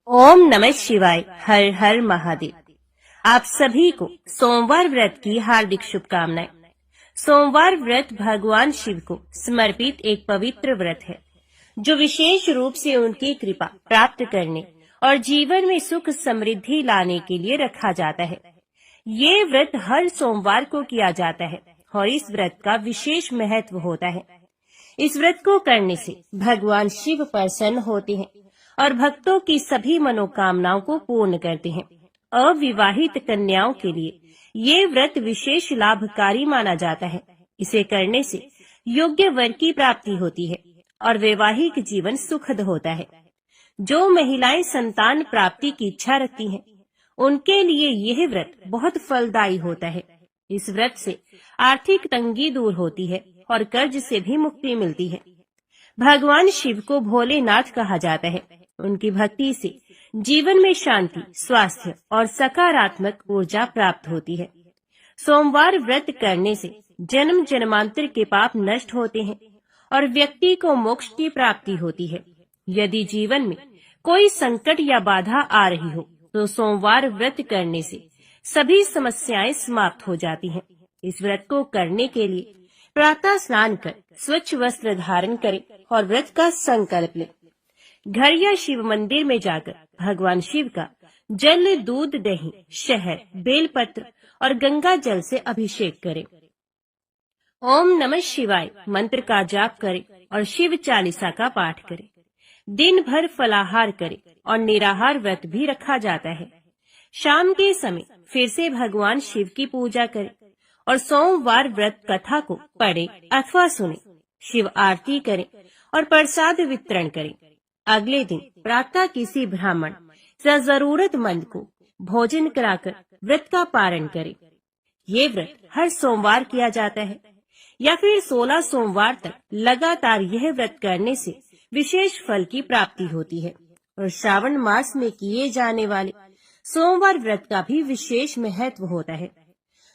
ओम नमः शिवाय। हर हर महादेव। आप सभी को सोमवार व्रत की हार्दिक शुभकामनाएं। सोमवार व्रत भगवान शिव को समर्पित एक पवित्र व्रत है, जो विशेष रूप से उनकी कृपा प्राप्त करने और जीवन में सुख समृद्धि लाने के लिए रखा जाता है। ये व्रत हर सोमवार को किया जाता है और इस व्रत का विशेष महत्व होता है। इस व्रत को करने से भगवान शिव प्रसन्न होते हैं और भक्तों की सभी मनोकामनाओं को पूर्ण करते हैं। अविवाहित कन्याओं के लिए ये व्रत विशेष लाभकारी माना जाता है। इसे करने से योग्य वर की प्राप्ति होती है और वैवाहिक जीवन सुखद होता है। जो महिलाएं संतान प्राप्ति की इच्छा रखती हैं, उनके लिए यह व्रत बहुत फलदायी होता है। इस व्रत से आर्थिक तंगी दूर होती है और कर्ज से भी मुक्ति मिलती है। भगवान शिव को भोलेनाथ कहा जाता है। उनकी भक्ति से जीवन में शांति, स्वास्थ्य और सकारात्मक ऊर्जा प्राप्त होती है। सोमवार व्रत करने से जन्म जन्मांतर के पाप नष्ट होते हैं और व्यक्ति को मोक्ष की प्राप्ति होती है। यदि जीवन में कोई संकट या बाधा आ रही हो, तो सोमवार व्रत करने से सभी समस्याएं समाप्त हो जाती हैं। इस व्रत को करने के लिए प्रातः स्नान कर स्वच्छ वस्त्र धारण करें और व्रत का संकल्प लें। घर या शिव मंदिर में जाकर भगवान शिव का जल, दूध, दही, शहद, बेलपत्र और गंगा जल से अभिषेक करें। ओम नमः शिवाय मंत्र का जाप करें और शिव चालीसा का पाठ करें। दिन भर फलाहार करें और निराहार व्रत भी रखा जाता है। शाम के समय फिर से भगवान शिव की पूजा करें और सोमवार व्रत कथा को पढ़ें अथवा सुनें। शिव आरती करें और प्रसाद वितरण करें। अगले दिन प्रातः किसी ब्राह्मण या जरूरतमंद को भोजन कराकर व्रत का पारण करें। ये व्रत हर सोमवार किया जाता है या फिर 16 सोमवार तक लगातार यह व्रत करने से विशेष फल की प्राप्ति होती है। और श्रावण मास में किए जाने वाले सोमवार व्रत का भी विशेष महत्व होता है।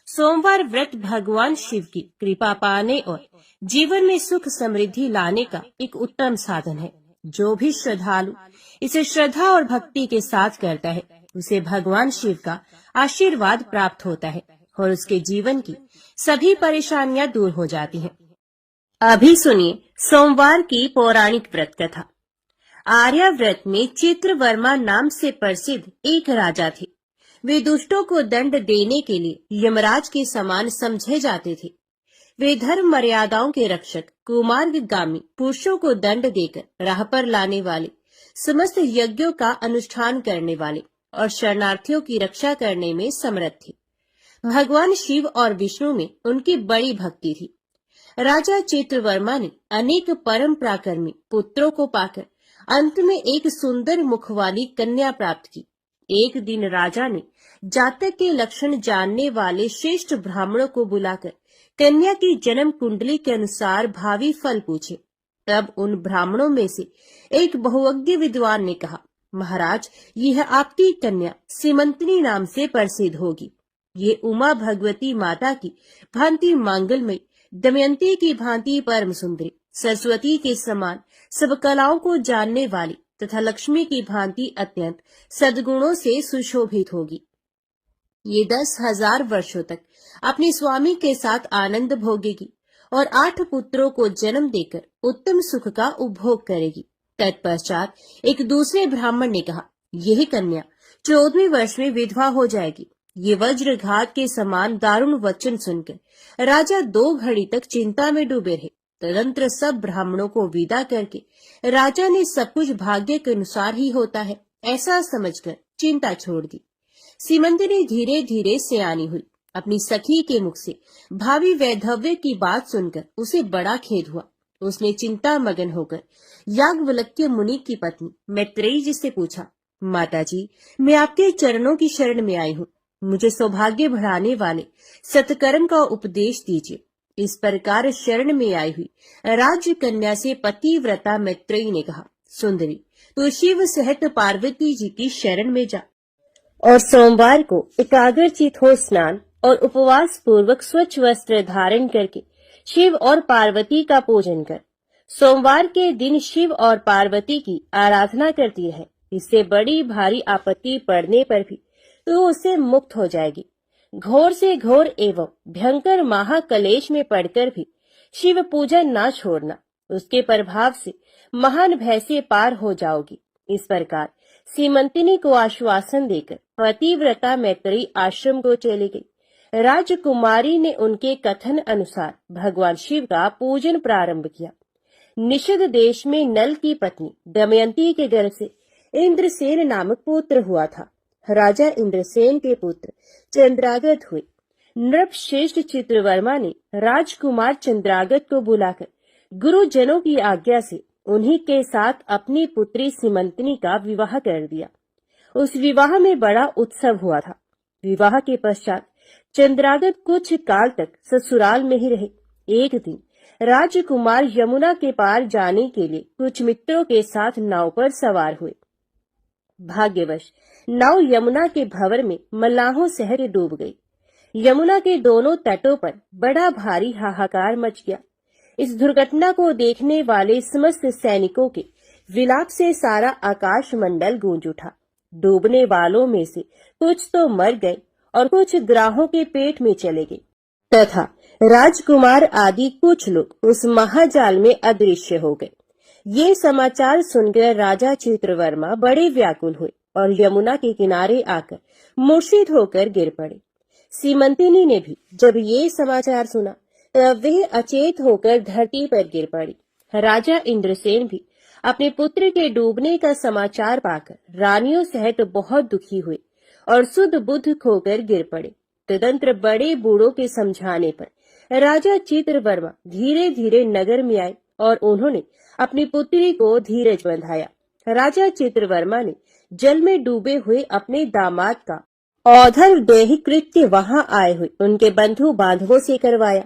सोमवार व्रत भगवान शिव की कृपा पाने और जीवन में सुख समृद्धि लाने का एक उत्तम साधन है। जो भी श्रद्धालु इसे श्रद्धा और भक्ति के साथ करता है, उसे भगवान शिव का आशीर्वाद प्राप्त होता है और उसके जीवन की सभी परेशानियां दूर हो जाती हैं। अभी सुनिए सोमवार की पौराणिक व्रत कथा। आर्याव्रत में चित्रवर्मा नाम से प्रसिद्ध एक राजा थे। वे दुष्टों को दंड देने के लिए यमराज के समान समझे जाते थे। वे धर्म मर्यादाओं के रक्षक, कुमार्गामी पुरुषों को दंड देकर राह पर लाने वाले, समस्त यज्ञों का अनुष्ठान करने वाले और शरणार्थियों की रक्षा करने में समर्थ थे। भगवान शिव और विष्णु में उनकी बड़ी भक्ति थी। राजा चित्रवर्मा ने अनेक परम पराक्रमी पुत्रों को पाकर अंत में एक सुंदर मुख वाली कन्या प्राप्त की। एक दिन राजा ने जातक के लक्षण जानने वाले श्रेष्ठ ब्राह्मणों को बुलाकर कन्या की जन्म कुंडली के अनुसार भावी फल पूछे। तब उन ब्राह्मणों में से एक बहुज्ञ विद्वान ने कहा, महाराज, यह आपकी कन्या सीमंतनी नाम से प्रसिद्ध होगी। ये उमा भगवती माता की भांति मांगलमयी, दमयंती की भांति परम सुंदरी, सरस्वती के समान सब कलाओं को जानने वाली तथा लक्ष्मी की भांति अत्यंत सद्गुणों से सुशोभित होगी। ये 10,000 वर्षों तक अपने स्वामी के साथ आनंद भोगेगी और 8 पुत्रों को जन्म देकर उत्तम सुख का उपभोग करेगी। तत्पश्चात एक दूसरे ब्राह्मण ने कहा, यह कन्या 14वें वर्ष में विधवा हो जाएगी। ये वज्रघात के समान दारुण वचन सुनकर राजा 2 घड़ी तक चिंता में डूबे रहे। तदंतर सब ब्राह्मणों को विदा करके राजा ने सब कुछ भाग्य के अनुसार ही होता है ऐसा समझकर चिंता छोड़ दी। सीमंतनी धीरे धीरे सयानी हुई। अपनी सखी के मुख से भावी वैधव्य की बात सुनकर उसे बड़ा खेद हुआ। उसने चिंता मगन होकर याज्ञवल्क्य मुनि की पत्नी मैत्रेयी जी से पूछा, माताजी, मैं आपके चरणों की शरण में आई हूँ। मुझे सौभाग्य बढ़ाने वाले सत्कर्म का उपदेश दीजिए। इस प्रकार शरण में आई हुई राज्य कन्या से पतिव्रता मैत्रेयी ने कहा, सुंदरी, तू शिव सहित पार्वती जी की शरण में जा और सोमवार को एकाग्रचित हो स्नान और उपवास पूर्वक स्वच्छ वस्त्र धारण करके शिव और पार्वती का पूजन कर। सोमवार के दिन शिव और पार्वती की आराधना करती रहे। इससे बड़ी भारी आपत्ति पड़ने पर भी तो उससे मुक्त हो जाएगी। घोर से घोर एवं भयंकर महाकलेश में पड़कर भी शिव पूजन ना छोड़ना, उसके प्रभाव से महान भय से पार हो जाओगी। इस प्रकार सीमंतिनी को आश्वासन देकर पतिव्रता मैत्रेयी आश्रम को चली गई। राजकुमारी ने उनके कथन अनुसार भगवान शिव का पूजन प्रारंभ किया। निषद देश में नल की पत्नी दमयंती के गर्भ से इंद्रसेन नामक पुत्र हुआ था। राजा इंद्रसेन के पुत्र चंद्रागत हुए। नृपश्रेष्ठ चित्रवर्मा ने राजकुमार चंद्रागत को बुलाकर गुरुजनों की आज्ञा से उन्हीं के साथ अपनी पुत्री सीमंतिनी का विवाह कर दिया। उस विवाह में बड़ा उत्सव हुआ था। विवाह के पश्चात चंद्रागत कुछ काल तक ससुराल में ही रहे। एक दिन राजकुमार यमुना के पार जाने के लिए कुछ मित्रों के साथ नाव पर सवार हुए। भाग्यवश नाव यमुना के भंवर में मल्लाहों सहित डूब गई। यमुना के दोनों तटों पर बड़ा भारी हाहाकार मच गया। इस दुर्घटना को देखने वाले समस्त सैनिकों के विलाप से सारा आकाश मंडल गूंज उठा। डूबने वालों में से कुछ तो मर गए और कुछ ग्राहों के पेट में चले गए तथा राजकुमार आदि कुछ लोग उस महाजाल में अदृश्य हो गए। ये समाचार सुनकर राजा चित्रवर्मा बड़े व्याकुल हुए और यमुना के किनारे आकर मूर्छित होकर गिर पड़े। सीमंतिनी ने भी जब ये समाचार सुना तब वह अचेत होकर धरती पर गिर पड़ी। राजा इंद्रसेन भी अपने पुत्र के डूबने का समाचार पाकर रानियों सहित बहुत दुखी हुए और सुध बुद्ध खोकर गिर पड़े। तदंतर बड़े बूढ़ों के समझाने पर राजा चित्रवर्मा धीरे धीरे नगर में आए और उन्होंने अपनी पुत्री को धीरज बंधाया। राजा चित्रवर्मा ने जल में डूबे हुए अपने दामाद का औधर देह कृत्य वहां आए हुए उनके बंधु बांधवों से करवाया।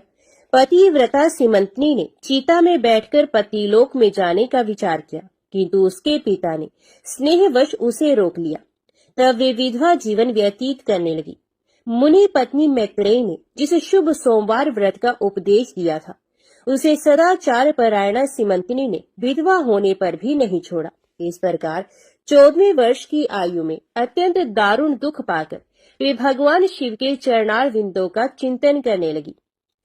पतिव्रता सीमंतिनी ने चीता में बैठकर पतिलोक में जाने का विचार किया, किंतु उसके पिता ने स्नेहवश उसे रोक लिया। तब वे विधवा जीवन व्यतीत करने लगी। मुनि पत्नी मैत्रेयी ने जिस शुभ सोमवार व्रत का उपदेश दिया था, उसे सदाचार परायणा सीमंतिनी ने विधवा होने पर भी नहीं छोड़ा। इस प्रकार 14वें वर्ष की आयु में अत्यंत दारुण दुख पाकर वे भगवान शिव के चरणार विंदों का चिंतन करने लगी।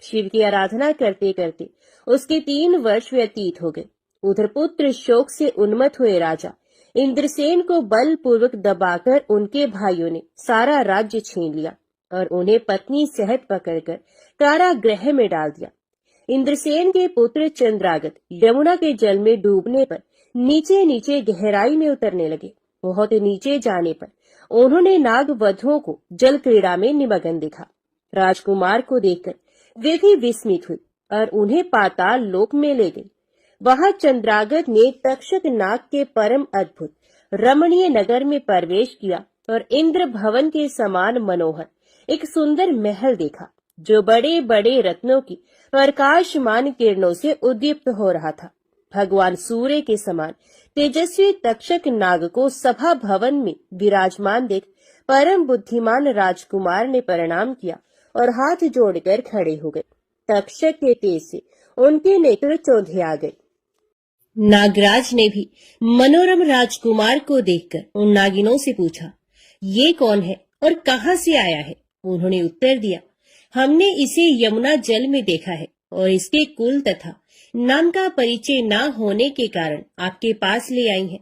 शिव की आराधना करते करते उसके 3 वर्ष व्यतीत हो गए। उधर पुत्र शोक से उन्मत्त हुए राजा इंद्रसेन को बलपूर्वक दबाकर उनके भाइयों ने सारा राज्य छीन लिया और उन्हें पत्नी सहित पकड़कर कारागृह में डाल दिया। इंद्रसेन के पुत्र चंद्रागत यमुना के जल में डूबने पर नीचे नीचे गहराई में उतरने लगे। बहुत नीचे जाने पर उन्होंने नाग वधुओं को जल क्रीड़ा में निमग्न देखा। राजकुमार को देखकर वे भी विस्मित हुए और उन्हें पाताल लोक में ले गए। वहां चंद्रागत ने तक्षक नाग के परम अद्भुत रमणीय नगर में प्रवेश किया और इंद्र भवन के समान मनोहर एक सुंदर महल देखा, जो बड़े बड़े रत्नों की प्रकाशमान किरणों से उद्दीप्त हो रहा था। भगवान सूर्य के समान तेजस्वी तक्षक नाग को सभा भवन में विराजमान देख परम बुद्धिमान राजकुमार ने प्रणाम किया और हाथ जोड़कर खड़े हो गए। तक्षक के तेज से उनके नेत्र चौंधे आ गए। नागराज ने भी मनोरम राजकुमार को देखकर उन नागिनों से पूछा, ये कौन है और कहां से आया है? उन्होंने उत्तर दिया, हमने इसे यमुना जल में देखा है और इसके कुल तथा नाम का परिचय न होने के कारण आपके पास ले आई हैं।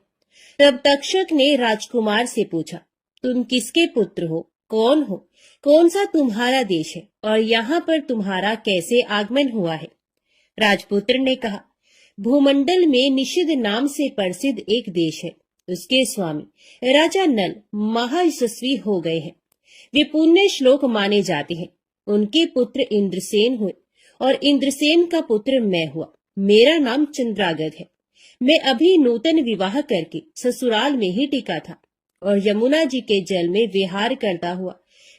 तब तक्षक ने राजकुमार से पूछा, तुम किसके पुत्र हो, कौन हो, कौन सा तुम्हारा देश है और यहाँ पर तुम्हारा कैसे आगमन हुआ है? राजपुत्र ने कहा, भूमंडल में निषद नाम से प्रसिद्ध एक देश है। उसके स्वामी राजा नल महायशस्वी हो गए हैं। वे पुण्य श्लोक माने जाते हैं। उनके पुत्र इंद्रसेन हुए और इंद्रसेन का पुत्र मैं हुआ। मेरा नाम चंद्रागत है। मैं अभी नूतन विवाह करके ससुराल में ही टिका था और यमुना जी के जल में विहार करता हुआ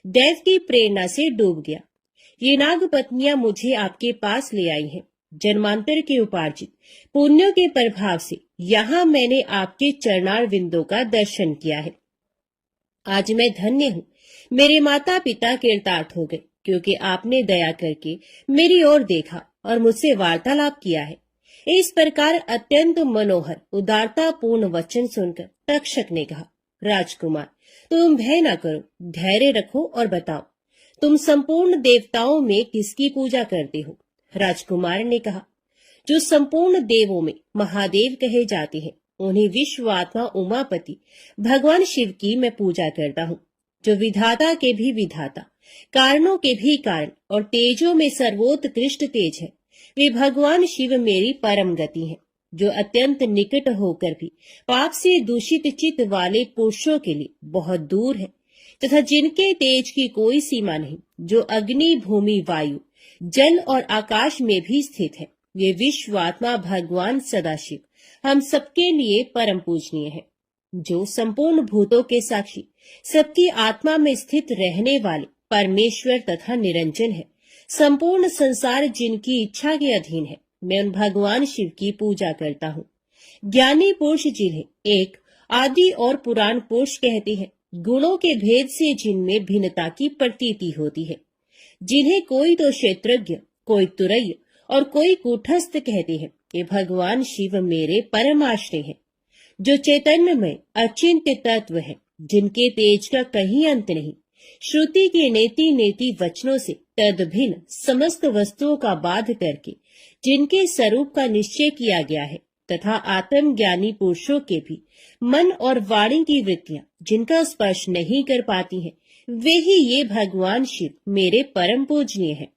दैव की प्रेरणा से डूब गया। ये नाग पत्नियां मुझे आपके पास ले आई हैं। जन्मांतर के उपार्जित पुण्यों के प्रभाव से यहाँ मैंने आपके चरणार विंदों का दर्शन किया है। आज मैं धन्य हूँ। मेरे माता पिता कृतार्थ हो गए, क्योंकि आपने दया करके मेरी ओर देखा और मुझसे वार्तालाप किया है। इस प्रकार अत्यंत मनोहर उदारतापूर्ण वचन सुनकर तक्षक ने कहा, राजकुमार, तुम भय न करो, धैर्य रखो और बताओ, तुम संपूर्ण देवताओं में किसकी पूजा करते हो? राजकुमार ने कहा, जो संपूर्ण देवों में महादेव कहे जाते हैं, उन्हें विश्वात्मा उमापति भगवान शिव की मैं पूजा करता हूँ, जो विधाता के भी विधाता, कारणों के भी कारण और तेजों में सर्वोत्कृष्ट तेज है। वे भगवान शिव मेरी परम गति हैं, जो अत्यंत निकट होकर भी पाप से दूषित चित्त वाले पुरुषों के लिए बहुत दूर है, तथा जिनके तेज की कोई सीमा नहीं, जो अग्नि, भूमि, वायु, जल और आकाश में भी स्थित है। वे विश्वात्मा भगवान सदाशिव हम सबके लिए परम पूजनीय है, जो संपूर्ण भूतों के साक्षी, सबकी आत्मा में स्थित रहने वाले परमेश्वर तथा निरंजन है। संपूर्ण संसार जिनकी इच्छा के अधीन है, मैं उन भगवान शिव की पूजा करता हूँ। ज्ञानी पुरुष जिन्हें एक आदि और पुराण पुरुष कहते हैं, गुणों के भेद से जिनमें भिन्नता की प्रतीति होती है, जिन्हें कोई तो क्षेत्रज्ञ, कोई तुरैय और कोई कूटस्थ कहते हैं, ये भगवान शिव मेरे परम आश्रय है, जो चैतन्यमय अचिंत्य तत्व है, जिनके तेज का कहीं अंत नहीं। श्रुति के नेति नेति वचनों से तद्भिन्न समस्त वस्तुओं का बाध करके जिनके स्वरूप का निश्चय किया गया है, तथा आत्मज्ञानी पुरुषों के भी मन और वाणी की वृत्तियां जिनका स्पर्श नहीं कर पाती हैं, वे ही ये भगवान शिव मेरे परम पूजनीय है।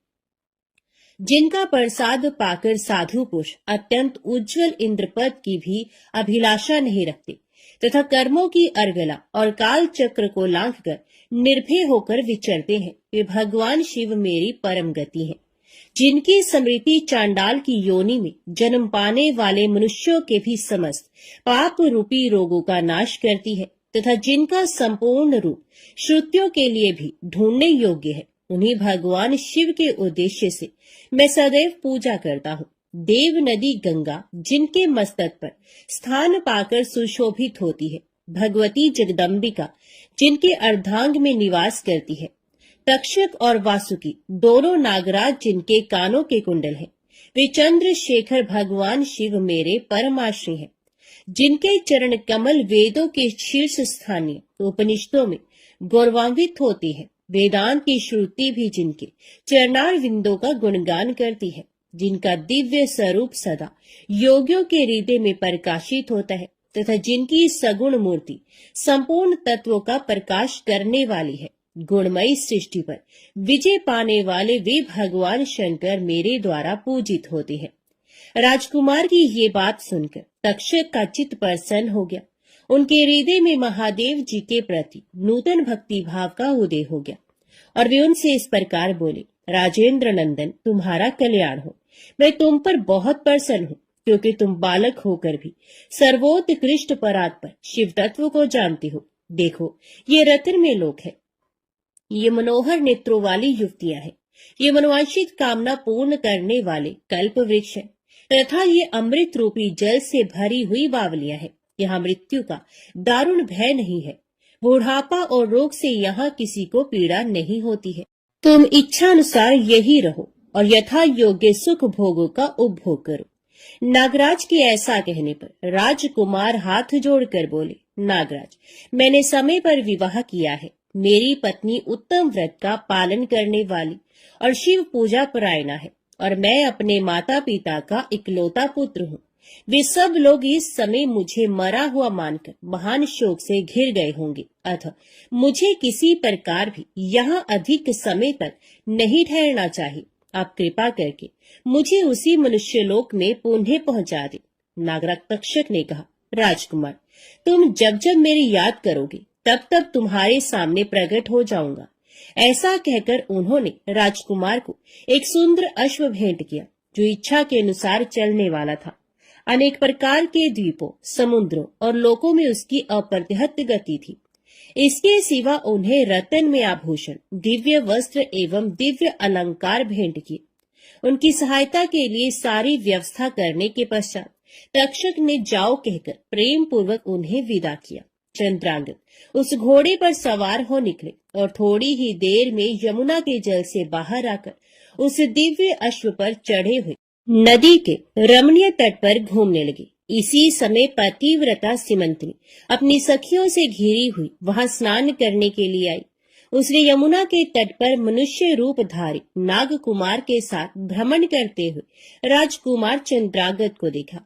जिनका प्रसाद पाकर साधु पुरुष अत्यंत उज्जवल इंद्रपद की भी अभिलाषा नहीं रखते, तथा कर्मों की अर्गला और काल चक्र को लांघकर निर्भय होकर विचरते हैं, वे भगवान शिव मेरी परम गति है। जिनकी स्मृति चांडाल की योनि में जन्म पाने वाले मनुष्यों के भी समस्त पाप रूपी रोगों का नाश करती है, तथा जिनका संपूर्ण रूप श्रुतियों के लिए भी ढूंढने योग्य है, उन्हीं भगवान शिव के उद्देश्य से मैं सदैव पूजा करता हूँ। देव नदी गंगा जिनके मस्तक पर स्थान पाकर सुशोभित होती है, भगवती जगदम्बिका जिनके अर्धांग में निवास करती है, तक्षक और वासुकी दोनों नागराज जिनके कानों के कुंडल हैं, वे चंद्रशेखर भगवान शिव मेरे परमाश्रय हैं। जिनके चरण कमल वेदों के शीर्ष स्थानीय उपनिषदों में गौरवान्वित होती है, वेदांत की श्रुति भी जिनके चरणार विंदों का गुणगान करती है, जिनका दिव्य स्वरूप सदा योगियों के हृदय में प्रकाशित होता है, तथा जिनकी सगुण मूर्ति संपूर्ण तत्वों का प्रकाश करने वाली है, गुणमयी सृष्टि पर विजय पाने वाले वे भगवान शंकर मेरे द्वारा पूजित होते हैं। राजकुमार की ये बात सुनकर तक्षक का चित्त प्रसन्न हो गया। उनके हृदय में महादेव जी के प्रति नूतन भक्ति भाव का उदय हो गया और वे उनसे इस प्रकार बोले, राजेंद्र नंदन, तुम्हारा कल्याण हो। मैं तुम पर बहुत प्रसन्न हूँ, क्योंकि तुम बालक होकर भी सर्वोत्कृष्ट परात्पर शिव तत्व को जानते हो। देखो, ये रत्न में लोक है, ये मनोहर नेत्रों वाली युवतियां हैं, ये मनोवांछित कामना पूर्ण करने वाले कल्प वृक्ष है, तथा ये अमृत रूपी जल से भरी हुई बावलियां हैं। यहाँ मृत्यु का दारुण भय नहीं है, बुढ़ापा और रोग से यहाँ किसी को पीड़ा नहीं होती है। तुम इच्छा अनुसार यही रहो और यथा योग्य सुख भोगों का उपभोग करो। नागराज के ऐसा कहने पर राजकुमार हाथ जोड़कर बोले, नागराज, मैंने समय पर विवाह किया है। मेरी पत्नी उत्तम व्रत का पालन करने वाली और शिव पूजा परायणा है, और मैं अपने माता पिता का इकलौता पुत्र हूँ। वे सब लोग इस समय मुझे मरा हुआ मानकर महान शोक से घिर गए होंगे, अतः मुझे किसी प्रकार भी यहाँ अधिक समय तक नहीं ठहरना चाहिए। आप कृपा करके मुझे उसी मनुष्यलोक में पुनः पहुंचा दे। नागराज तक्षक ने कहा, राजकुमार, तुम जब जब मेरी याद करोगे तब तब तुम्हारे सामने प्रकट हो जाऊंगा। ऐसा कहकर उन्होंने राजकुमार को एक सुंदर अश्व भेंट किया, जो इच्छा के अनुसार चलने वाला था। अनेक प्रकार के द्वीपों, समुद्रों और लोकों में उसकी अप्रतिहत गति थी। इसके सिवा उन्हें रत्न में आभूषण, दिव्य वस्त्र एवं दिव्य अलंकार भेंट किए। उनकी सहायता के लिए सारी व्यवस्था करने के पश्चात तक्षक ने जाओ कहकर प्रेम पूर्वक उन्हें विदा किया। चंद्रांगद उस घोड़े पर सवार हो निकले और थोड़ी ही देर में यमुना के जल से बाहर आकर उस दिव्य अश्व पर चढ़े हुए नदी के रमणीय तट पर घूमने लगी। इसी समय पतिव्रता सीमंतनी अपनी सखियों से घिरी हुई वहां स्नान करने के लिए आई। उसने यमुना के तट पर मनुष्य रूपधारी नागकुमार के साथ भ्रमण करते हुए राजकुमार चंद्रागत को देखा।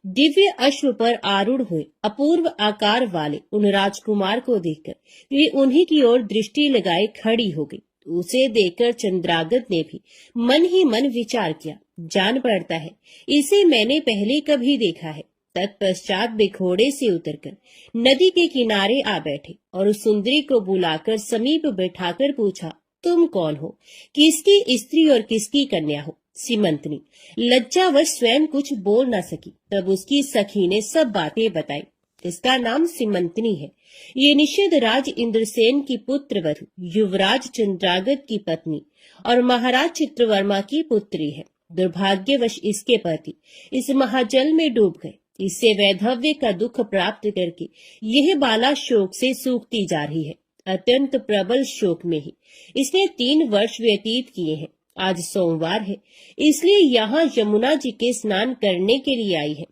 दिव्य अश्व पर आरूढ़ हुए अपूर्व आकार वाले उन राजकुमार को देखकर वे उन्हीं की ओर दृष्टि लगाए खड़ी हो गई। उसे देखकर चंद्रागत ने भी मन ही मन विचार किया, जान पड़ता है इसे मैंने पहले कभी देखा है। तत्पश्चात वे घोड़े से उतरकर नदी के किनारे आ बैठे और उस सुंदरी को बुलाकर समीप बैठाकर पूछा, तुम कौन हो, किसकी स्त्री और किसकी कन्या हो? सीमंतनी लज्जावश स्वयं कुछ बोल न सकी। तब उसकी सखी ने सब बातें बताई। इसका नाम सीमंतनी है। ये निषद राज इंद्रसेन की पुत्र वधु, युवराज चंद्रागत की पत्नी और महाराज चित्रवर्मा की पुत्री है। दुर्भाग्यवश इसके पति इस महाजल में डूब गए। इससे वैधव्य का दुख प्राप्त करके यह बाला शोक से सूखती जा रही है। अत्यंत प्रबल शोक में ही इसने 3 वर्ष व्यतीत किए हैं। आज सोमवार है, इसलिए यहाँ यमुना जी के स्नान करने के लिए आई है।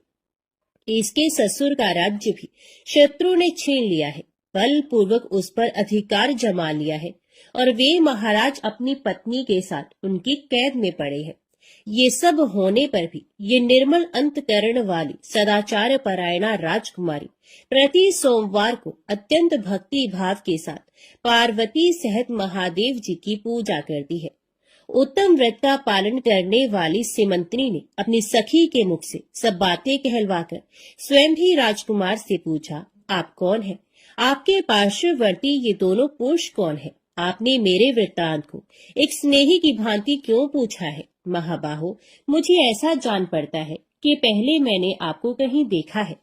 इसके ससुर का राज्य भी शत्रु ने छीन लिया है, बलपूर्वक उस पर अधिकार जमा लिया है और वे महाराज अपनी पत्नी के साथ उनकी कैद में पड़े हैं। ये सब होने पर भी ये निर्मल अंतकरण वाली सदाचार परायणा राजकुमारी प्रति सोमवार को अत्यंत भक्ति भाव के साथ पार्वती सहित महादेव जी की पूजा करती है। उत्तम व्रत का पालन करने वाली सीमंतनी ने अपनी सखी के मुख से सब बातें कहलवाकर स्वयं भी राजकुमार से पूछा, आप कौन हैं? आपके पार्श्ववर्ती ये दोनों पुरुष कौन है? आपने मेरे वृत्तांत को एक स्नेही की भांति क्यों पूछा है? महाबाहो, मुझे ऐसा जान पड़ता है कि पहले मैंने आपको कहीं देखा है।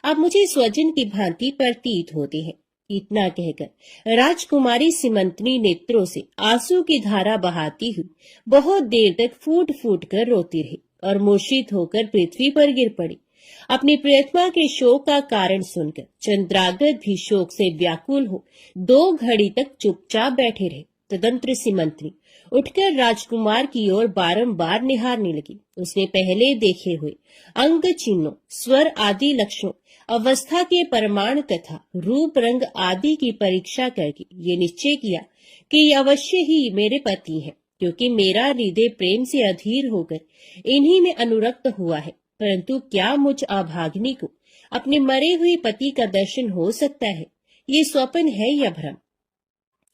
आप मुझे स्वजन की भांति प्रतीत होते हैं। इतना कहकर राजकुमारी सीमंतनी नेत्रों से आंसू की धारा बहाती हुई बहुत देर तक फूट फूट कर रोती रही और मूर्छित होकर पृथ्वी पर गिर पड़ी। अपनी प्रियतमा के शोक का कारण सुनकर चंद्रागत भी शोक से व्याकुल हो 2 घड़ी तक चुपचाप बैठे रहे। तदंतर सीमंतनी उठकर राजकुमार की ओर बारंबार निहारने लगी। उसने पहले देखे हुए अंग चिन्हों, स्वर आदि लक्षणों, अवस्था के प्रमाण तथा रूप रंग आदि की परीक्षा करके ये निश्चय किया कि ये अवश्य ही मेरे पति हैं, क्योंकि मेरा हृदय प्रेम से अधीर होकर इन्हीं में अनुरक्त हुआ है। परंतु क्या मुझ अभागिनी को अपने मरे हुए पति का दर्शन हो सकता है? ये स्वप्न है या भ्रम?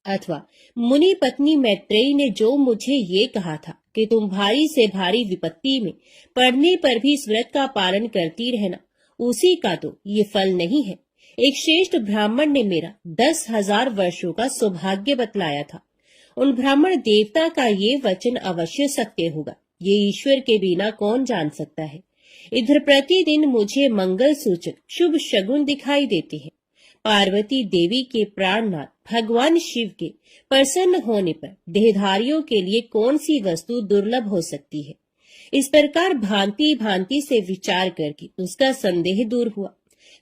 अथवा मुनि पत्नी मैत्रेयी ने जो मुझे ये कहा था कि तुम भारी से भारी विपत्ति में पड़ने पर भी इस व्रत का पालन करती रहना, उसी का तो ये फल नहीं है। एक श्रेष्ठ ब्राह्मण ने मेरा 10,000 वर्षों का सौभाग्य बतलाया था। उन ब्राह्मण देवता का ये वचन अवश्य सत्य होगा, ये ईश्वर के बिना कौन जान सकता है। इधर प्रतिदिन मुझे मंगल सूचक शुभ शगुन दिखाई देते हैं। पार्वती देवी के प्राणनाथ भगवान शिव के प्रसन्न होने पर देहधारियों के लिए कौन सी वस्तु दुर्लभ हो सकती है। इस प्रकार भांति भांति से विचार करके उसका संदेह दूर हुआ।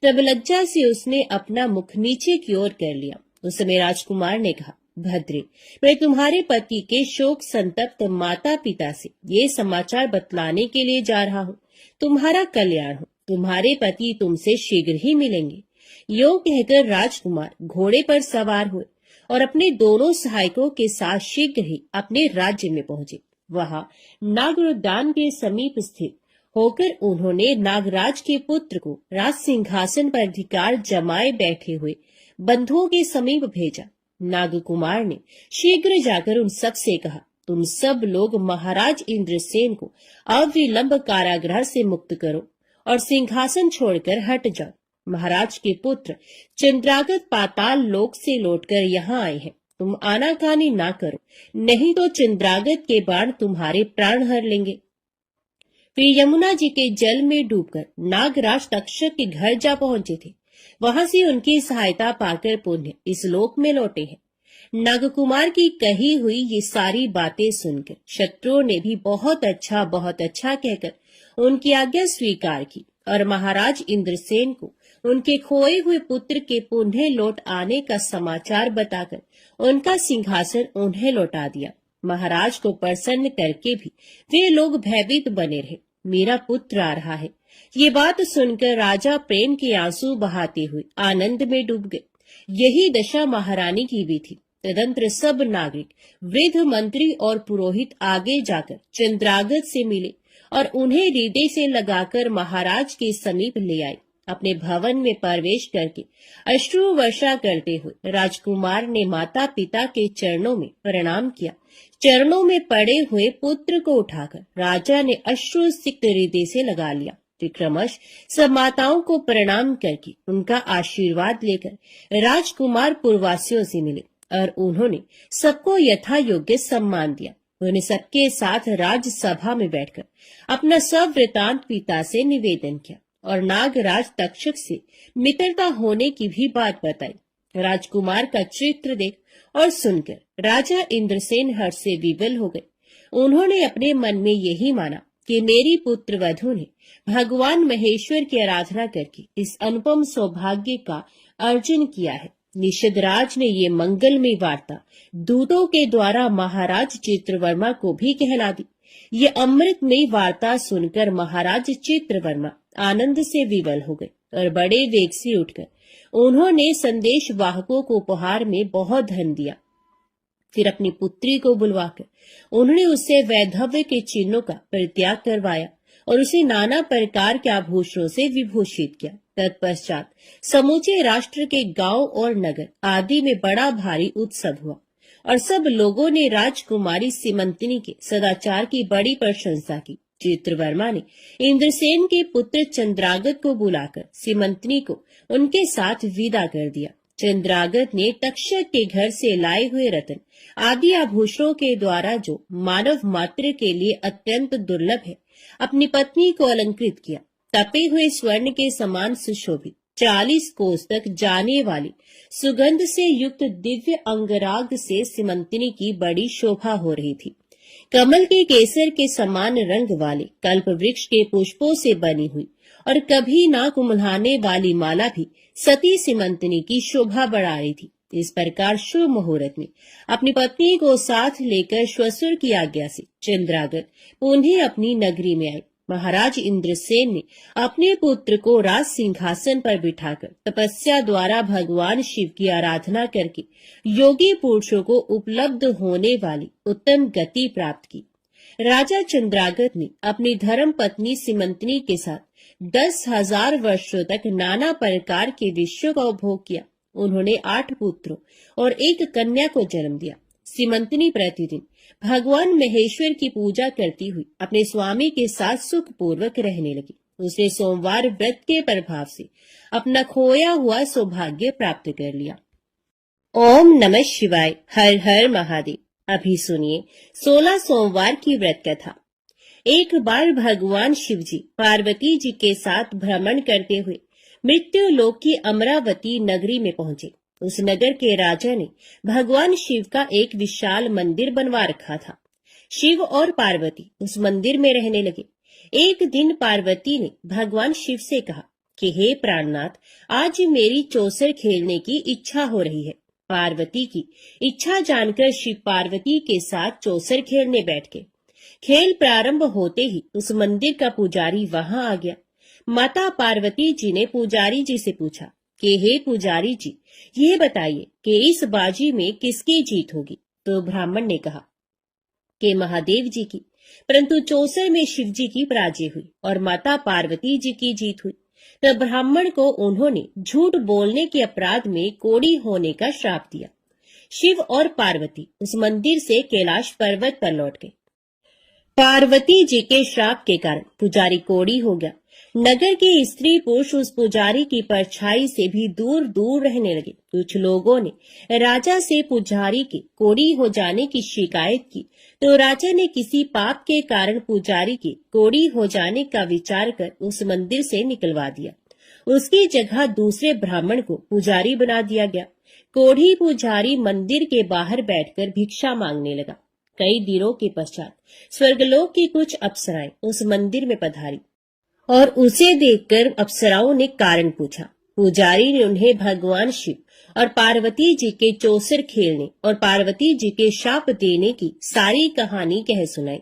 तब लज्जा से उसने अपना मुख नीचे की ओर कर लिया। उस समय राजकुमार ने कहा, भद्रे, मैं तुम्हारे पति के शोक संतप्त माता पिता से ये समाचार बतलाने के लिए जा रहा हूँ। तुम्हारा कल्याण हो, तुम्हारे पति तुमसे शीघ्र ही मिलेंगे। यो कहकर राजकुमार घोड़े पर सवार हुए और अपने दोनों सहायकों के साथ शीघ्र ही अपने राज्य में पहुंचे। वहां नागरोद्यान के समीप स्थित होकर उन्होंने नागराज के पुत्र को राज सिंहासन पर अधिकार जमाए बैठे हुए बंधुओं के समीप भेजा। नागकुमार ने शीघ्र जाकर उन सब से कहा, तुम सब लोग महाराज इंद्रसेन को अविलंब कारागृह से मुक्त करो और सिंहासन छोड़कर हट जाओ। महाराज के पुत्र चंद्रागत पाताल लोक से लौटकर यहाँ आए हैं। तुम आनाकानी ना करो, नहीं तो चंद्रागत के बाण तुम्हारे प्राण हर लेंगे। वे यमुना जी के जल में डूबकर नागराज तक्षक के घर जा पहुंचे थे। वहां से उनकी सहायता पाकर पुण्य इस लोक में लौटे हैं। नागकुमार की कही हुई ये सारी बातें सुनकर शत्रुओं ने भी बहुत अच्छा कहकर उनकी आज्ञा स्वीकार की और महाराज इंद्रसेन को उनके खोए हुए पुत्र के पुनः लौट आने का समाचार बताकर उनका सिंहासन उन्हें लौटा दिया। महाराज को प्रसन्न करके भी वे लोग भयभीत बने रहे मेरा पुत्र आ रहा है। ये बात सुनकर राजा प्रेम के आंसू बहाते हुए आनंद में डूब गए। यही दशा महारानी की भी थी। तदंतर सब नागरिक, वृद्ध, मंत्री और पुरोहित आगे जाकर चंद्रागत से मिले और उन्हें हृदय से लगाकर महाराज के समीप ले आए। अपने भवन में प्रवेश करके अश्रु वर्षा करते हुए राजकुमार ने माता पिता के चरणों में प्रणाम किया। चरणों में पड़े हुए पुत्र को उठाकर राजा ने अश्रु सिक्त हृदय से लगा लिया। विक्रमश सब माताओं को प्रणाम करके उनका आशीर्वाद लेकर राजकुमार पूर्ववासियों से मिले और उन्होंने सबको यथा योग्य सम्मान दिया। उन्होंने सबके साथ राजसभा में बैठकर अपना सब वृतांत पिता से निवेदन किया और नागराज तक्षक से मित्रता होने की भी बात बताई। राजकुमार का चित्र देख और सुनकर राजा इंद्रसेन हर्ष से विवल हो गए। उन्होंने अपने मन में यही माना कि मेरी पुत्र वधू ने भगवान महेश्वर की आराधना करके इस अनुपम सौभाग्य का अर्जन किया है। निषदराज ने ये मंगलमय वार्ता दूतों के द्वारा महाराज चित्रवर्मा को भी कहला दी। ये अमृतमय वार्ता सुनकर महाराज चित्रवर्मा आनंद से विवल हो गए और बड़े वेग से उठकर उन्होंने संदेश वाहकों को उपहार में बहुत धन दिया। फिर अपनी पुत्री को बुलवाकर उन्होंने उससे वैधव्य के चिन्हों का परित्याग करवाया और उसे नाना प्रकार के आभूषणों से विभूषित किया। तत्पश्चात समूचे राष्ट्र के गांव और नगर आदि में बड़ा भारी उत्सव हुआ और सब लोगों ने राजकुमारी सीमंतिनी के सदाचार की बड़ी प्रशंसा की। चित्रवर्मा ने इंद्रसेन के पुत्र चंद्रागत को बुलाकर सीमंतिनी को उनके साथ विदा कर दिया। चंद्रागत ने तक्षक के घर से लाए हुए रत्न आदि आभूषणों के द्वारा, जो मानव मात्र के लिए अत्यंत दुर्लभ है, अपनी पत्नी को अलंकृत किया। तपे हुए स्वर्ण के समान सुशोभित 40 कोस तक जाने वाली सुगंध से युक्त दिव्य अंगराग से सीमंतिनी की बड़ी शोभा हो रही थी। कमल के केसर के समान रंग वाले कल्प वृक्ष के पुष्पों से बनी हुई और कभी ना कुम्हलाने वाली माला भी सती सीमंतिनी की शोभा बढ़ा रही थी। इस प्रकार शुभ मुहूर्त में अपनी पत्नी को साथ लेकर श्वशुर की आज्ञा से चंद्रागत पुनः अपनी नगरी में आए। महाराज इंद्रसेन ने अपने पुत्र को राज सिंहासन पर बिठाकर तपस्या द्वारा भगवान शिव की आराधना करके योगी पुरुषों को उपलब्ध होने वाली उत्तम गति प्राप्त की। राजा चंद्रागत ने अपनी धर्म पत्नी सीमंतिनी के साथ 10,000 वर्षों तक नाना प्रकार के विषयों का उपभोग किया। उन्होंने 8 पुत्रों और 1 कन्या को जन्म दिया। सीमंतिनी प्रतिदिन भगवान महेश्वर की पूजा करती हुई अपने स्वामी के साथ सुख पूर्वक रहने लगी। उसने सोमवार व्रत के प्रभाव से अपना खोया हुआ सौभाग्य प्राप्त कर लिया। ओम नमः शिवाय। हर हर महादेव। अभी सुनिए 16 सोमवार की व्रत कथा। एक बार भगवान शिव जी पार्वती जी के साथ भ्रमण करते हुए मृत्यु लोक की अमरावती नगरी में पहुंचे। उस नगर के राजा ने भगवान शिव का एक विशाल मंदिर बनवा रखा था। शिव और पार्वती उस मंदिर में रहने लगे। एक दिन पार्वती ने भगवान शिव से कहा कि हे प्राणनाथ, आज मेरी चौसर खेलने की इच्छा हो रही है। पार्वती की इच्छा जानकर शिव पार्वती के साथ चौसर खेलने बैठ गए। खेल प्रारंभ होते ही उस मंदिर का पुजारी वहां आ गया। माता पार्वती जी ने पुजारी जी से पूछा कि हे पुजारी जी, ये बताइए कि इस बाजी में किसकी जीत होगी। तो ब्राह्मण ने कहा कि महादेव जी की, परंतु चौसर में शिव जी की पराजय हुई और माता पार्वती जी की जीत हुई। तब ब्राह्मण को उन्होंने झूठ बोलने के अपराध में कोढ़ी होने का श्राप दिया। शिव और पार्वती उस मंदिर से कैलाश पर्वत पर लौट गए। पार्वती जी के श्राप के कारण पुजारी कोढ़ी हो गया। नगर के स्त्री पुरुष उस पुजारी की परछाई से भी दूर दूर रहने लगे। कुछ लोगों ने राजा से पुजारी के कोढ़ी हो जाने की शिकायत की, तो राजा ने किसी पाप के कारण पुजारी के कोढ़ी हो जाने का विचार कर उस मंदिर से निकलवा दिया। उसकी जगह दूसरे ब्राह्मण को पुजारी बना दिया गया। कोढ़ी पुजारी मंदिर के बाहर बैठकर भिक्षा मांगने लगा। कई दिनों के पश्चात स्वर्गलोक की कुछ अप्सराएं उस मंदिर में पधारी और उसे देखकर अप्सराओं ने कारण पूछा। पुजारी ने उन्हें भगवान शिव और पार्वती जी के चौसर खेलने और पार्वती जी के शाप देने की सारी कहानी कह सुनाई।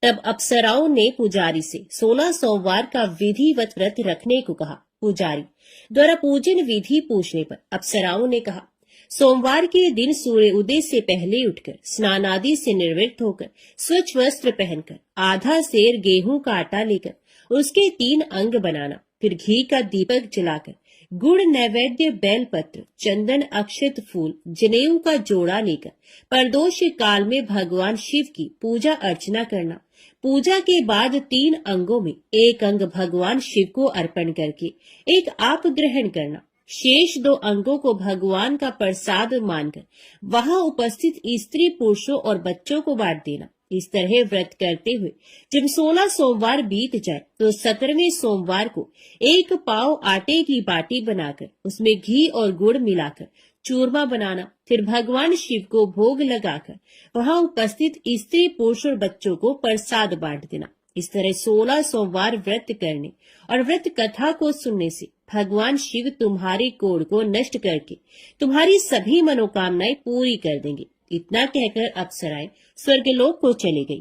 तब अप्सराओं ने पुजारी से 16 सोमवार का विधिवत व्रत रखने को कहा। पुजारी द्वारा पूजन विधि पूछने पर अप्सराओं ने कहा, सोमवार के दिन सूर्य उदय से पहले उठकर स्नान आदि से निवृत्त होकर स्वच्छ वस्त्र पहनकर आधा सेर गेहूं का आटा लेकर उसके 3 अंग बनाना, फिर घी का दीपक जलाकर गुड़ नैवेद्य बेलपत्र चंदन अक्षत फूल जनेऊ का जोड़ा लेकर प्रदोष काल में भगवान शिव की पूजा अर्चना करना। पूजा के बाद 3 अंगों में एक अंग भगवान शिव को अर्पण करके एक आप ग्रहण करना। शेष 2 अंगों को भगवान का प्रसाद मानकर वहां उपस्थित स्त्री पुरुषों और बच्चों को बांट देना। इस तरह व्रत करते हुए जब 16 सोमवार बीत जाए तो 17वें सोमवार को 1 पाव आटे की बाटी बनाकर उसमें घी और गुड़ मिलाकर चूरमा बनाना, फिर भगवान शिव को भोग लगाकर वहां उपस्थित स्त्री पुरुष और बच्चों को प्रसाद बांट देना। इस तरह 16 सोमवार व्रत करने और व्रत कथा को सुनने से भगवान शिव तुम्हारी कोढ़ को नष्ट करके तुम्हारी सभी मनोकामनाएं पूरी कर देंगे। इतना कहकर अप्सराएं स्वर्गलोक को चली गई।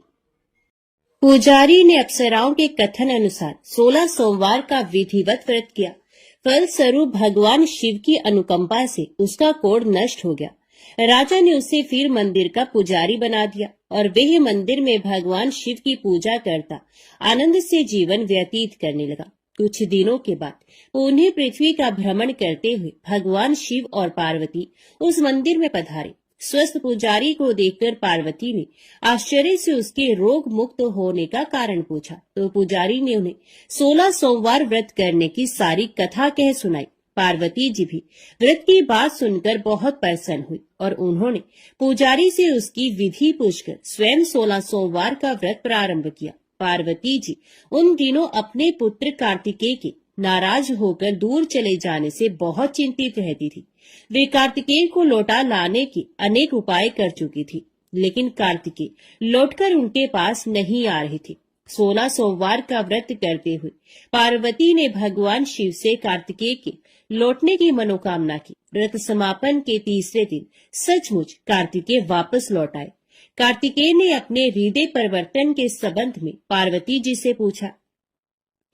पुजारी ने अप्सराओं के कथन अनुसार 16 सोमवार का विधिवत व्रत किया। फलस्वरूप भगवान शिव की अनुकंपा से उसका कोढ़ नष्ट हो गया। राजा ने उसे फिर मंदिर का पुजारी बना दिया और वह मंदिर में भगवान शिव की पूजा करता आनंद से जीवन व्यतीत करने लगा। कुछ दिनों के बाद पुनः पृथ्वी का भ्रमण करते हुए भगवान शिव और पार्वती उस मंदिर में पधारे। स्वस्थ पुजारी को देखकर पार्वती ने आश्चर्य से उसके रोग मुक्त होने का कारण पूछा, तो पुजारी ने उन्हें 16 सोमवार व्रत करने की सारी कथा कह सुनाई। पार्वती जी भी व्रत की बात सुनकर बहुत प्रसन्न हुई और उन्होंने पुजारी से उसकी विधि पूछकर स्वयं 16 सोमवार का व्रत प्रारंभ किया। पार्वती जी उन दिनों अपने पुत्र कार्तिकेय के नाराज होकर दूर चले जाने से बहुत चिंतित रहती थी। वे कार्तिकेय को लौटा लाने के अनेक उपाय कर चुकी थी, लेकिन कार्तिकेय लौटकर उनके पास नहीं आ रहे थे। 16 सोमवार का व्रत करते हुए पार्वती ने भगवान शिव से कार्तिकेय के लौटने की मनोकामना की। व्रत समापन के तीसरे दिन सचमुच कार्तिकेय वापस लौट आए। कार्तिकेय ने अपने हृदय परिवर्तन के संबंध में पार्वती जी से पूछा,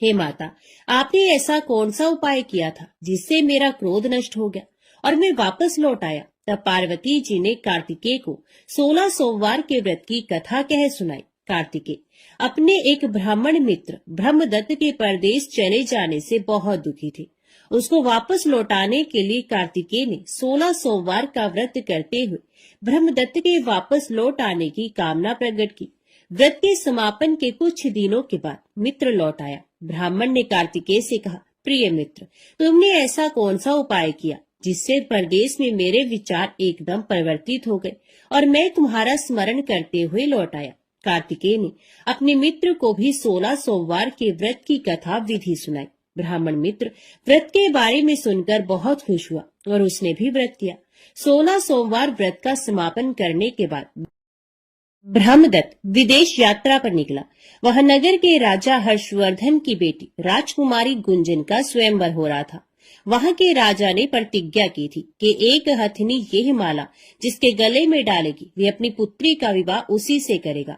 हे माता, आपने ऐसा कौन सा उपाय किया था जिससे मेरा क्रोध नष्ट हो गया और मैं वापस लौट आया? तब पार्वती जी ने कार्तिकेय को 16 सोमवार के व्रत की कथा कह सुनाई। कार्तिकेय अपने एक ब्राह्मण मित्र ब्रह्मदत्त के परदेश चले जाने से बहुत दुखी थे। उसको वापस लौटाने के लिए कार्तिकेय ने 16 सोमवार का व्रत करते हुए ब्रह्मदत्त के वापस लौट आने की कामना प्रकट की। व्रत के समापन के कुछ दिनों के बाद मित्र लौट आया। ब्राह्मण ने कार्तिकेय से कहा, प्रिय मित्र, तुमने ऐसा कौन सा उपाय किया जिससे परदेश में मेरे विचार एकदम परिवर्तित हो गए और मैं तुम्हारा स्मरण करते हुए लौट आया? कार्तिकेय ने अपने मित्र को भी 16 सोमवार के व्रत की कथा विधि सुनाई। ब्राह्मण मित्र व्रत के बारे में सुनकर बहुत खुश हुआ और उसने भी व्रत किया। 16 सोमवार व्रत का समापन करने के बाद ब्रह्मदत्त विदेश यात्रा पर निकला। वह नगर के राजा हर्षवर्धन की बेटी राजकुमारी गुंजन का स्वयंवर हो रहा था। वहां के राजा ने प्रतिज्ञा की थी कि एक हथिनी यह माला जिसके गले में डालेगी वे अपनी पुत्री का विवाह उसी से करेगा।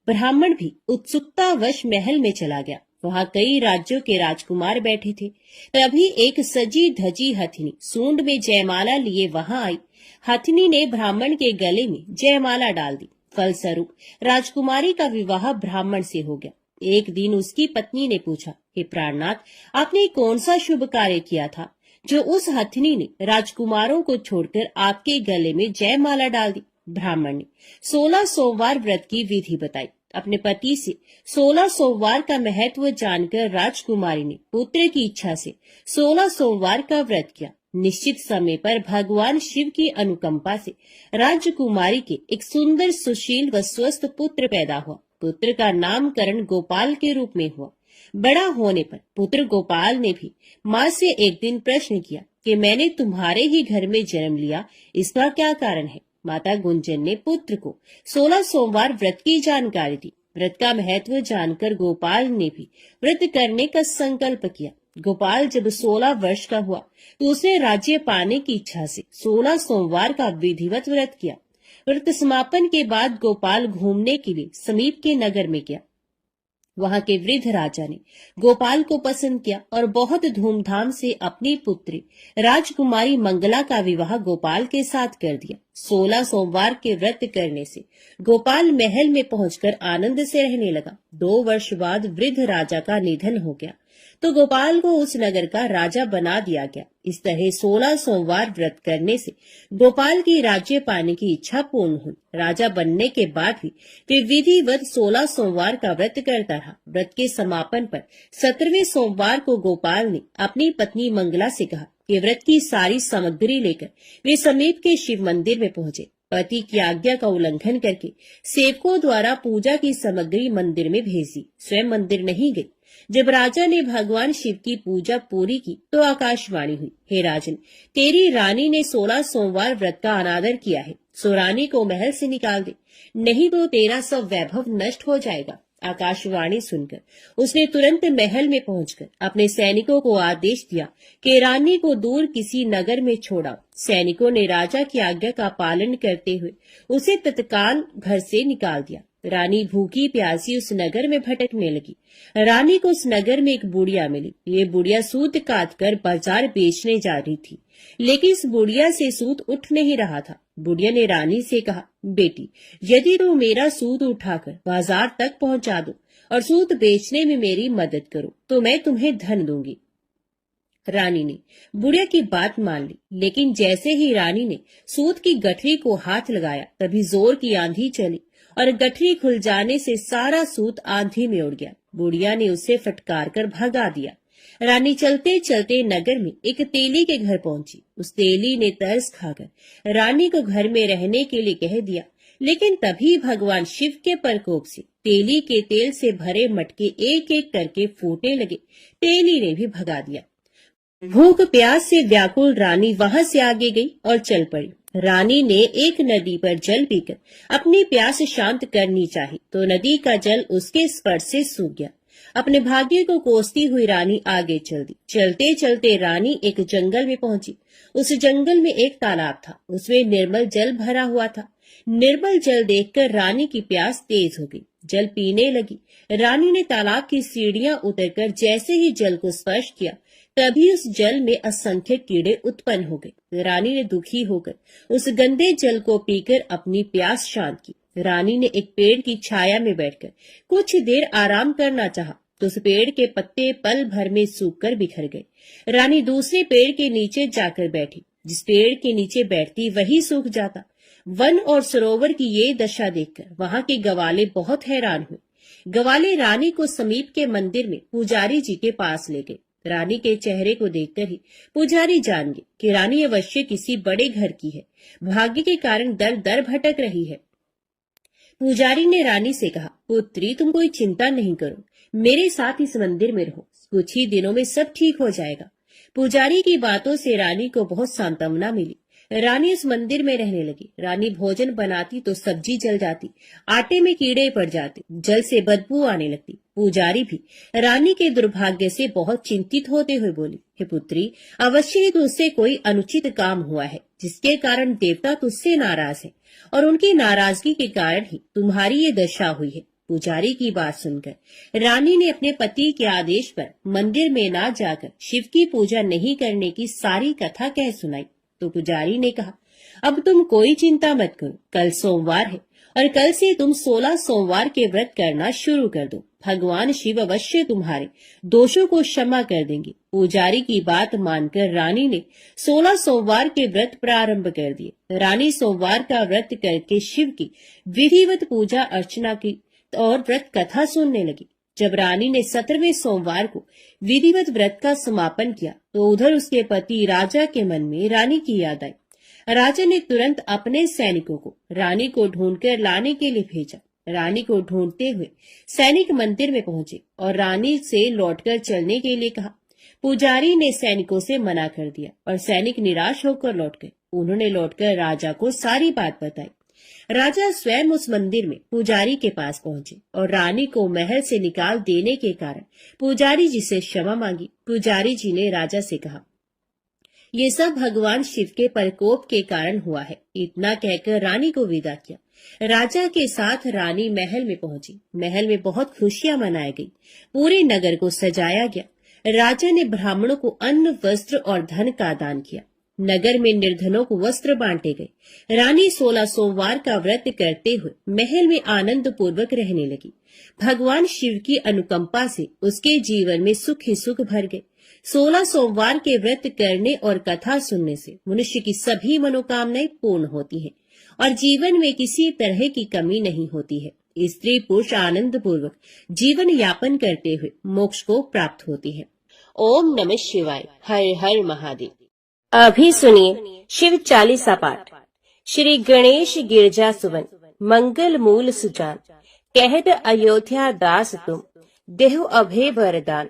ब्राह्मण भी उत्सुकतावश महल में चला गया। वहां कई राज्यों के राजकुमार बैठे थे। तभी एक सजी धजी हथिनी सूंड में जयमाला लिए वहां आई। हथिनी ने ब्राह्मण के गले में जयमाला डाल दी। फलस्वरूप राजकुमारी का विवाह ब्राह्मण से हो गया। एक दिन उसकी पत्नी ने पूछा, हे प्राणनाथ, आपने कौन सा शुभ कार्य किया था जो उस हथिनी ने राजकुमारों को छोड़कर आपके गले में जयमाला डाल दी? ब्राह्मण ने 16 सोमवार व्रत की विधि बताई। अपने पति से 16 सोमवार का महत्व जानकर राजकुमारी ने पुत्र की इच्छा से 16 सोमवार का व्रत किया। निश्चित समय पर भगवान शिव की अनुकंपा से राजकुमारी के एक सुंदर सुशील व स्वस्थ पुत्र पैदा हुआ। पुत्र का नामकरण गोपाल के रूप में हुआ। बड़ा होने पर पुत्र गोपाल ने भी माँ से एक दिन प्रश्न किया कि मैंने तुम्हारे ही घर में जन्म लिया, इसका क्या कारण है? माता गुंजन ने पुत्र को 16 सोमवार व्रत की जानकारी दी। व्रत का महत्व जानकर गोपाल ने भी व्रत करने का संकल्प किया। गोपाल जब 16 वर्ष का हुआ तो उसने राज्य पाने की इच्छा से 16 सोमवार का विधिवत व्रत किया। व्रत समापन के बाद गोपाल घूमने के लिए समीप के नगर में गया। वहां के वृद्ध राजा ने गोपाल को पसंद किया और बहुत धूमधाम से अपनी पुत्री राजकुमारी मंगला का विवाह गोपाल के साथ कर दिया। 16 सोमवार के व्रत करने से गोपाल महल में पहुंचकर आनंद से रहने लगा। 2 वर्ष बाद वृद्ध राजा का निधन हो गया तो गोपाल को उस नगर का राजा बना दिया गया। इस तरह 16 सोमवार व्रत करने से गोपाल की राज्य पाने की इच्छा पूर्ण हुई। राजा बनने के बाद भी वे विधिवत 16 सोमवार का व्रत करता रहा। व्रत के समापन पर 17वें सोमवार को गोपाल ने अपनी पत्नी मंगला से कहा कि व्रत की सारी सामग्री लेकर वे समीप के शिव मंदिर में पहुंचे। पति की आज्ञा का उल्लंघन करके सेवकों द्वारा पूजा की सामग्री मंदिर में भेज दी, स्वयं मंदिर नहीं गई। जब राजा ने भगवान शिव की पूजा पूरी की तो आकाशवाणी हुई, हे राजन, तेरी रानी ने 16 सोमवार व्रत का अनादर किया है, सो रानी को महल से निकाल दे, नहीं तो तेरा सब वैभव नष्ट हो जाएगा। आकाशवाणी सुनकर उसने तुरंत महल में पहुंचकर अपने सैनिकों को आदेश दिया कि रानी को दूर किसी नगर में छोड़ाओ। सैनिकों ने राजा की आज्ञा का पालन करते हुए उसे तत्काल घर से निकाल दिया। रानी भूखी प्यासी उस नगर में भटकने लगी। रानी को उस नगर में एक बुढ़िया मिली। ये बुढ़िया सूत काट कर बाजार बेचने जा रही थी, लेकिन इस बुढ़िया से सूत उठ नहीं रहा था। बुढ़िया ने रानी से कहा, बेटी, यदि तुम मेरा सूत उठाकर बाजार तक पहुंचा दो और सूत बेचने में मेरी मदद करो तो मैं तुम्हें धन दूंगी। रानी ने बुढ़िया की बात मान ली, लेकिन जैसे ही रानी ने सूत की गठरी को हाथ लगाया तभी जोर की आंधी चली और गठरी खुल जाने से सारा सूत आंधी में उड़ गया। बुढ़िया ने उसे फटकार कर भगा दिया। रानी चलते चलते नगर में एक तेली के घर पहुंची। उस तेली ने तरस खाकर रानी को घर में रहने के लिए कह दिया, लेकिन तभी भगवान शिव के प्रकोप से तेली के तेल से भरे मटके एक एक करके फूटने लगे। तेली ने भी भगा दिया। भूख प्यास से व्याकुल रानी वहां से आगे गई और चल पड़ी। रानी ने एक नदी पर जल पीकर अपनी प्यास शांत करनी चाही तो नदी का जल उसके स्पर्श से सूख गया। अपने भाग्य को कोसती हुई रानी आगे चल दी। चलते चलते रानी एक जंगल में पहुंची। उस जंगल में एक तालाब था, उसमें निर्मल जल भरा हुआ था। निर्मल जल देखकर रानी की प्यास तेज हो गई, जल पीने लगी। रानी ने तालाब की सीढ़ियां उतरकर जैसे ही जल को स्पर्श किया तभी उस जल में असंख्य कीड़े उत्पन्न हो गए। रानी ने दुखी होकर उस गंदे जल को पीकर अपनी प्यास शांत की। रानी ने एक पेड़ की छाया में बैठकर कुछ देर आराम करना चाहा तो उस पेड़ के पत्ते पल भर में सूखकर बिखर गए। रानी दूसरे पेड़ के नीचे जाकर बैठी। जिस पेड़ के नीचे बैठती वही सूख जाता। वन और सरोवर की ये दशा देखकर वहां के गवाले बहुत हैरान हुए। गवाले रानी को समीप के मंदिर में पुजारी जी के पास ले गए। रानी के चेहरे को देखकर ही पुजारी जान गए कि रानी अवश्य किसी बड़े घर की है, भाग्य के कारण दर दर भटक रही है। पुजारी ने रानी से कहा, पुत्री, तुम कोई चिंता नहीं करो, मेरे साथ इस मंदिर में रहो, कुछ ही दिनों में सब ठीक हो जाएगा। पुजारी की बातों से रानी को बहुत सांत्वना मिली। रानी उस मंदिर में रहने लगी। रानी भोजन बनाती तो सब्जी जल जाती, आटे में कीड़े पड़ जाते, जल से बदबू आने लगती। पुजारी भी रानी के दुर्भाग्य से बहुत चिंतित होते हुए बोली, हे पुत्री, अवश्य ही तुझसे कोई अनुचित काम हुआ है जिसके कारण देवता तुझसे नाराज है और उनकी नाराजगी के कारण ही तुम्हारी ये दशा हुई है। पुजारी की बात सुनकर रानी ने अपने पति के आदेश पर मंदिर में ना जाकर शिव की पूजा नहीं करने की सारी कथा कह सुनाई। तो पुजारी ने कहा, अब तुम कोई चिंता मत करो, कल सोमवार है और कल से तुम 16 सोमवार के व्रत करना शुरू कर दो। भगवान शिव अवश्य तुम्हारे दोषों को क्षमा कर देंगे। पुजारी की बात मानकर रानी ने 16 सोमवार के व्रत प्रारंभ कर दिए। रानी सोमवार का व्रत करके शिव की विधिवत पूजा अर्चना की और व्रत कथा सुनने लगी। जब रानी ने 17वें सोमवार को विधिवत व्रत का समापन किया तो उधर उसके पति राजा के मन में रानी की याद आई। राजा ने तुरंत अपने सैनिकों को रानी को ढूंढकर लाने के लिए भेजा। रानी को ढूंढते हुए सैनिक मंदिर में पहुंचे और रानी से लौटकर चलने के लिए कहा। पुजारी ने सैनिकों से मना कर दिया और सैनिक निराश होकर लौट गए। उन्होंने लौटकर राजा को सारी बात बताई। राजा स्वयं उस मंदिर में पुजारी के पास पहुंचे और रानी को महल से निकाल देने के कारण पुजारी जी से क्षमा मांगी। पुजारी जी ने राजा से कहा ये सब भगवान शिव के प्रकोप के कारण हुआ है। इतना कहकर रानी को विदा किया। राजा के साथ रानी महल में पहुंची। महल में बहुत खुशियां मनाई गई। पूरे नगर को सजाया गया। राजा ने ब्राह्मणों को अन्न, वस्त्र और धन का दान किया। नगर में निर्धनों को वस्त्र बांटे गए। रानी 16 सोमवार का व्रत करते हुए महल में आनंद पूर्वक रहने लगी। भगवान शिव की अनुकंपा से उसके जीवन में सुख ही सुख भर गए। 16 सोमवार के व्रत करने और कथा सुनने से मनुष्य की सभी मनोकामनाएं पूर्ण होती हैं और जीवन में किसी तरह की कमी नहीं होती है। स्त्री पुरुष आनंद पूर्वक जीवन यापन करते हुए मोक्ष को प्राप्त होती है। ओम नमः शिवाय। हर हर महादेव। अभी सुनिए शिव चालीसा पाठ। श्री गणेश गिरजा सुवन, मंगल मूल सुजान, कहत अयोध्या दास तुम, देहु अभय वरदान।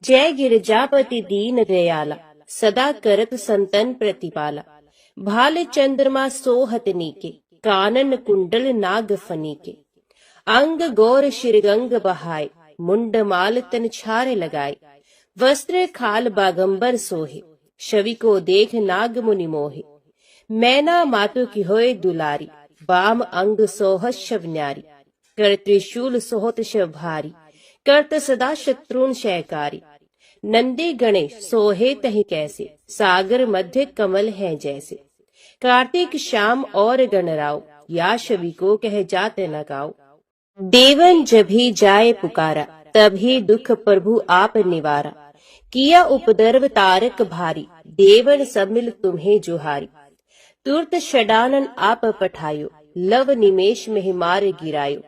जय गिरजापति दीन दयाला, सदा करत संतन प्रतिपाला। भाल चंद्रमा सोहत नीके, कानन कुंडल नाग फनीके। अंग गौर शिरगंग बहाय, मुंड माल तन छारे लगाए। वस्त्र खाल बागंबर सोहे, छवि को देख नाग मुनि मोहे। मैना मातु की होए दुलारी, बाम अंग सोहत शव न्यारी। कर त्रिशूल सोहत शव भारी, करत सदा शत्रुन शयकारी। नंदी गणेश सोहे तहि कैसे, सागर मध्य कमल है जैसे। कार्तिक श्याम और गणराव, या छवि को कह जाते न गाओ। देवन जभी जाए पुकारा, तभी दुख प्रभु आप निवारा। किया उपद्रव तारक भारी, देवन सब मिल तुम्हें जुहारी। तुरत षडानन आप पठायो, लव निमेष में मार गिरायो।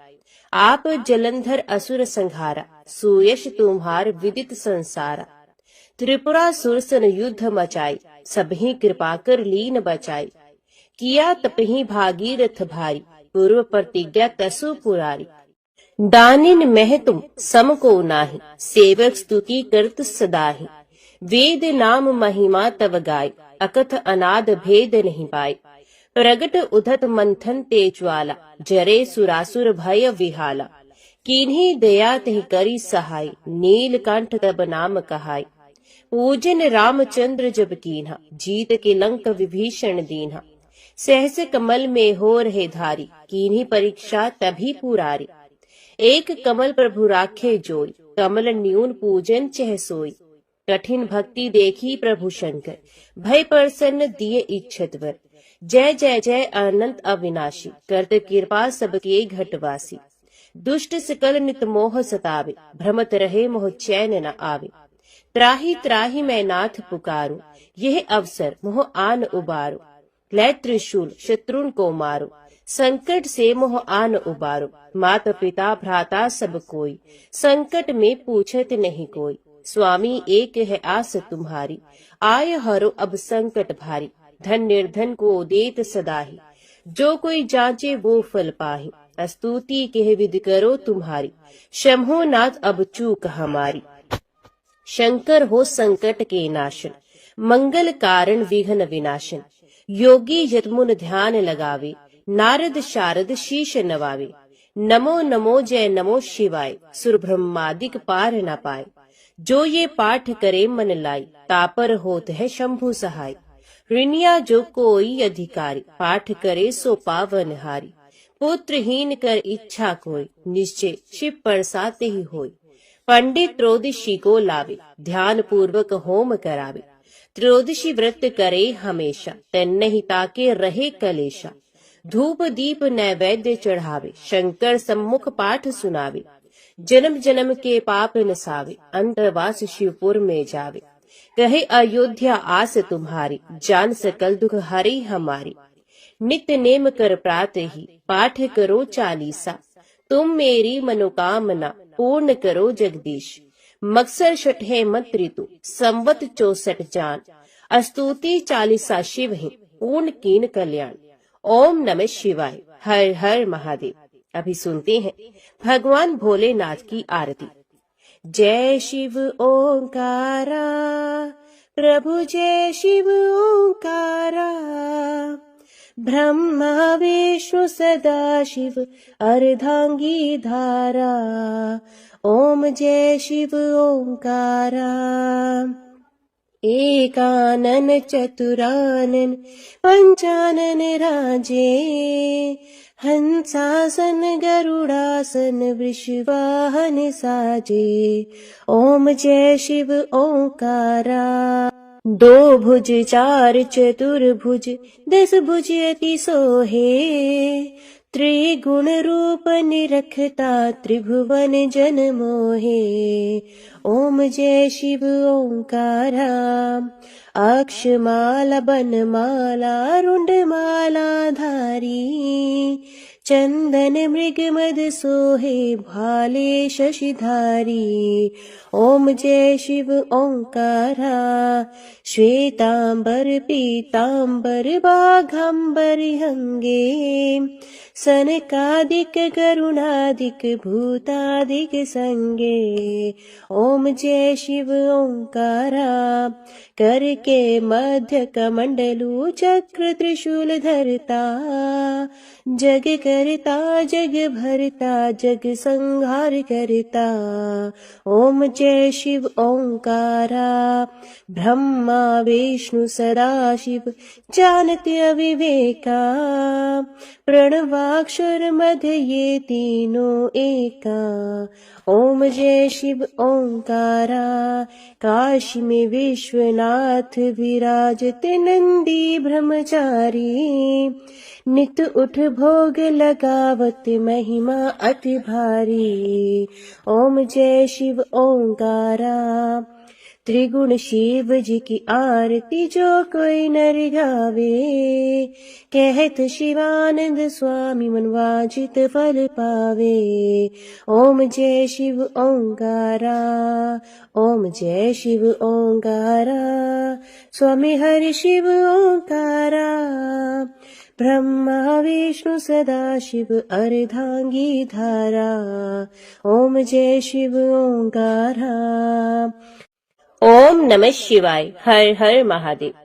आप जलंधर असुर संहारा, सुयश तुम्हार विदित संसारा। त्रिपुरा सुरसन युद्ध मचाई, सबही कृपा कर लीन बचाई। किया तपही भागीरथ भारी, पूर्व प्रतिज्ञा तसु पुरारी। दानिन मह तुम सम को नाही, सेवक स्तुति करत सदाहि। वेद नाम महिमा तव गाय, अकथ अनाद भेद नहीं पाए। प्रगट उधत मंथन तेज ज्वाला, जरे सुरासुर भय विहाला। किन्हीं दया तहि करी सहाय, नीलकंठ तब नाम कहाय। पूजन रामचंद्र जब कीन्हा, जीत के लंक विभीषण दीन्हा। सहस कमल में हो रहे धारी, किन्हीं परीक्षा तभी पुरारी। एक कमल प्रभु राखे जोई, कमल न्यून पूजन चह सोई। कठिन भक्ति देखी प्रभु शंकर, भय प्रसन्न दिए इच्छत वर। जय जय जय अनंत अविनाशी, करत कृपा सबके घटवासी। दुष्ट सकल नित मोह सतावे, भ्रमत रहे मोह चैन न आवे। त्राही त्राही मैं नाथ पुकारू, यह अवसर मोह आन उबारो। लै त्रिशूल शत्रुन को मारो, संकट से मोह आन उबारो। माता पिता भ्राता सब कोई, संकट में पूछत नहीं कोई। स्वामी एक है आस तुम्हारी, आय हरो अब संकट भारी। धन निर्धन को देत सदाही, जो कोई जांचे वो फल पाही। स्तुति कह विधि करो तुम्हारी, शंभो नाथ अब चूक हमारी। शंकर हो संकट के नाशन, मंगल कारण विघ्न विनाशन। योगी यतमुन ध्यान लगावे, नारद शारद शीश नवावे। नमो नमो जय नमो शिवाय, सुर ब्रह्मादिक पार न पाए। जो ये पाठ करे मन लाई, तापर होत है शंभु सहाय। ऋणिया जो कोई अधिकारी, पाठ करे सो पावन हारी। पुत्रहीन कर इच्छा कोई, निश्चय शिव परसाते ही होय। पंडित त्रयोदशी को लावे, ध्यान पूर्वक होम करावे। त्रयोदशी व्रत करे हमेशा, तन्न ही ताके रहे कलेशा। धूप दीप नैवेद्य चढ़ावे, शंकर सम्मुख पाठ सुनावे। जन्म जन्म के पाप नसावे, अंतरवास शिवपुर में जावे। कहे अयोध्या आस तुम्हारी, जान सकल दुख हरे हमारी। नित्य नेम कर प्रात ही, पाठ करो चालीसा। तुम मेरी मनोकामना पूर्ण करो जगदीश। मकसर छठे मत ऋतु, संवत 64 जान। स्तुति चालीसा शिव ही, पूर्ण कीन कल्याण। ओम नमः शिवाय। हर हर महादेव। अभी सुनते हैं भगवान भोलेनाथ की आरती। जय शिव ओंकारा, प्रभु जय शिव ओंकारा। ब्रह्मा विष्णु सदा शिव, अर्धांगी धारा। ओम जय शिव ओंकारा। एकानन चतुरानन पंचानन राजे, हंसासन गरुड़ासन वृषवाहन साजे। ओम जय शिव ओंकारा। दो भुज चार चतुर्भुज, 10 भुज अति सोहे, त्रिगुण रूप निरखता त्रिभुवन जन मोहे। ओम जय शिव ओंकारा। अक्षमाला बनमाला रुंडमाला धारी, चंदन मृग मद सोहे भाले शशिधारी। ओम जय शिव ओंकारा। श्वेतांबर पीतांबर बाघांबर हंगे, सनकादिक गरुणादिक भूतादिक संगे। ओम जय शिव ओंकारा। करके मध्य कमंडलू चक्र त्रिशूल धरता, जग करता जग भरता जग संहार करता। ओम जय शिव ओंकारा। ब्रह्मा विष्णु सदाशिव जानत अविवेका, प्रणवाक्षर मध्य ये तीनों एका। ओम जय शिव ओंकारा। काशी में विश्वनाथ विराजते नंदी ब्रह्मचारी, नित उठ भोग लगावत महिमा अति भारी। ओम जय शिव ओंकारा। त्रिगुण शिव जी की आरती जो कोई नर गावे, कहत शिवानंद स्वामी मन वांछित फल पावे। ओम जय शिव ओंकारा। ओम जय शिव ओंकारा। स्वामी हरि शिव ओंकारा। ब्रह्मा विष्णु सदाशिव अर्धांगी धारा। ओम जय शिव ओंकारा। ओम नमः शिवाय। हर हर महादेव।